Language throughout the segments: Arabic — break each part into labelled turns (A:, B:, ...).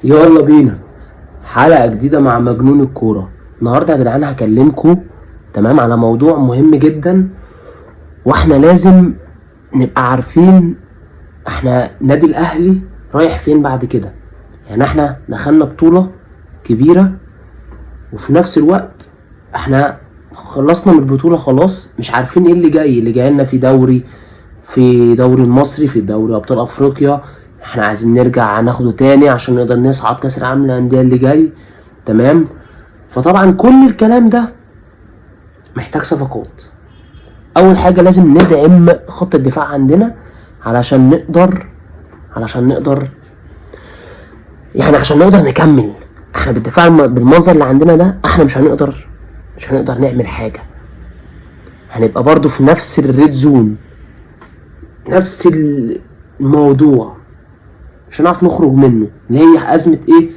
A: يلا بينا حلقة جديدة مع مجنون الكورة. النهاردة يا جدعان هكلمكم تمام على موضوع مهم جدا، واحنا لازم نبقى عارفين احنا نادي الاهلي رايح فين بعد كده. يعني احنا دخلنا بطولة كبيرة وفي نفس الوقت احنا خلصنا من البطولة خلاص، مش عارفين ايه اللي جاي لنا في دوري المصري، في دوري ابطال افريقيا. احنا عايزين نرجع ناخده تاني عشان نقدر نصعد كاس العالم للانديه اللي جاي. تمام. فطبعا كل الكلام ده محتاج صفقات. اول حاجه لازم ندعم خط الدفاع عندنا علشان نقدر يعني عشان نقدر نكمل. احنا بالدفاع بالمنظر اللي عندنا ده احنا مش هنقدر نعمل حاجه، هنبقى برضو في نفس الريد زون، نفس الموضوع مش هنعرف نخرج منه، اللي هي ازمه ايه؟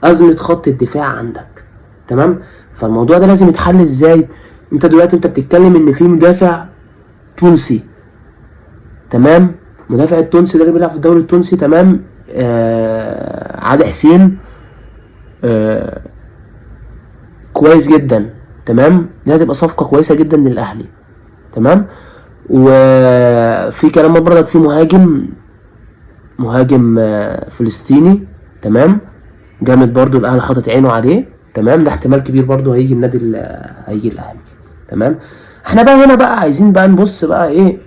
A: ازمه خط الدفاع عندك. تمام. فالموضوع ده لازم يتحل ازاي؟ انت دلوقتي بتتكلم ان في مدافع تونسي، تمام، مدافع التونسي ده اللي بيلعب في الدوري التونسي، تمام، علي حسين، كويس جدا، تمام، دي هتبقى صفقه كويسه جدا للاهلي. تمام. وفي كلام برضك في مهاجم فلسطيني، تمام، جامد برضو، الاهلي حاطط عينه عليه، تمام، ده احتمال كبير برضو هيجي هيجي الاهلي. تمام. احنا بقى هنا بقى عايزين بقى نبص بقى ايه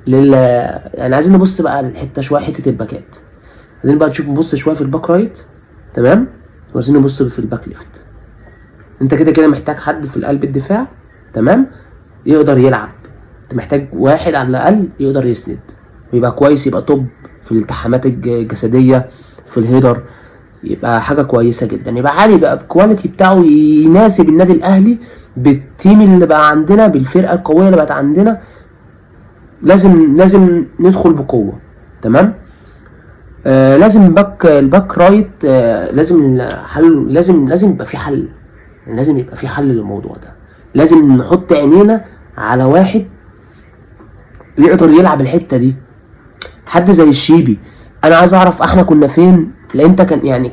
A: يعني عايزين نبص بقى الحته شويه، حته الباكات، عايزين بقى نبص شويه في الباك رايت، تمام، وعايزين نبص في الباك ليفت. انت كده محتاج حد في القلب الدفاع، تمام، يقدر يلعب. انت محتاج واحد على الاقل يقدر يسند ويبقى كويس، يبقى توب في الالتحامات الجسديه، في الهيدر، يبقى حاجه كويسه جدا، يبقى عالي، يبقى الكواليتي بتاعه يناسب النادي الاهلي بالتيم اللي بقى عندنا، بالفرقه القويه اللي بقت عندنا. لازم ندخل بقوه. تمام. لازم الباك رايت، لازم حل، لازم يبقى في حل، لازم يبقى في حل للموضوع ده. لازم نحط عينينا على واحد يقدر يلعب الحته دي، حد زي الشيبي. انا عايز اعرف احنا كنا فين، لان انت كان يعني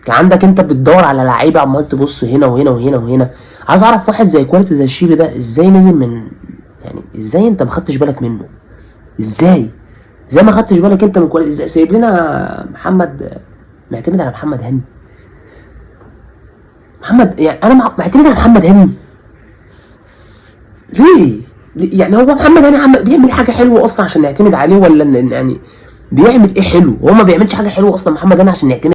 A: عندك انت بتدور على لعيبه، عمال تبص هنا وهنا وهنا وهنا. عايز اعرف واحد زي كواليتي زي الشيبي ده ازاي نزل يعني ازاي انت ما خدتش بالك منه؟ ازاي ما خدتش بالك انت من كواليتي؟ ازاي سايب لنا محمد، معتمد على محمد هاني؟ يعني انا معتمد على محمد هاني ليه؟ يعني هو محمد هاني بيعمل حاجه حلوه اصلا عشان نعتمد عليه، ولا يعني بيعمل ايه حلو؟ هو ما بيعملش حاجه حلوه اصلا محمد هاني عشان نعتمد